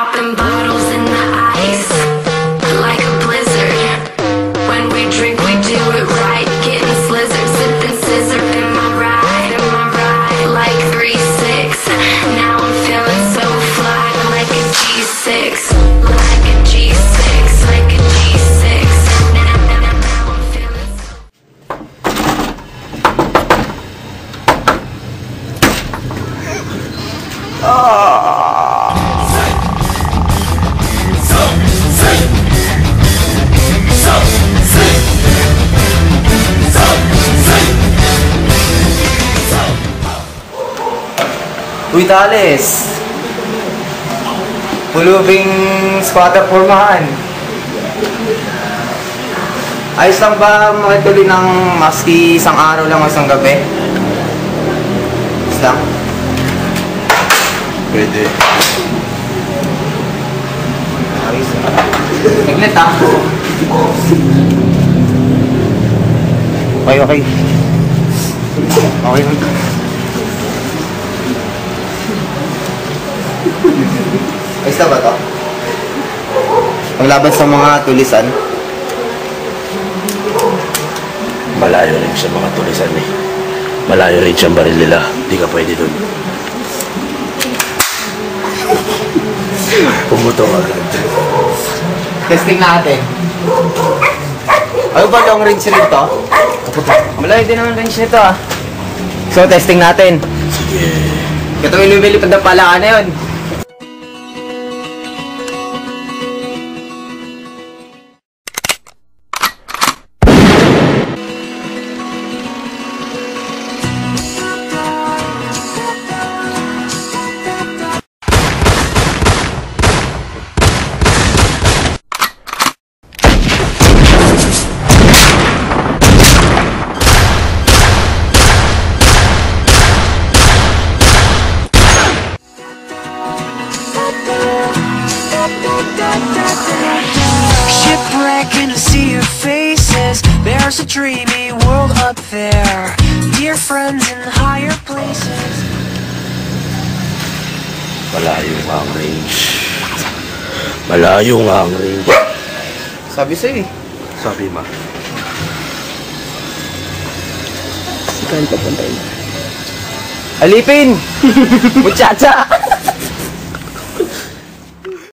Popping bottles in the ice like a blizzard. When we drink, we do it right. Getting slizzard, sipping scissor in my ride, like 3-6. Now I'm feeling so fly, like a G6, like a G6, like a G6. Now I'm feeling so. Uy, Tales! Pulubing squatter formahan. Ayos lang ba makituloy ng maski isang araw lang o isang gabi? Ayos lang? Pwede. Ayos lang. Tiglit ah. Okay. Okay lang. Ayos na ba ito? Paglaban sa mga tulisan? Malayo rin sa mga tulisan eh. Malayo rin siyang baril nila. Di ka pwede dun. Pumuto agad. Testing natin. Ano ba long range rin ito? Malayo din ang range nito ah. So testing natin. Sige. Ito yung lumilipad na pala na yun. Shipwreck in a sea of faces. There's a dreamy world up there. Dear friends in higher places. Malayo nga ang range. Malayo nga ang range. Sabi sa'yo eh. Sabi ma. Saan papuntayin? Alipin! Muchacha!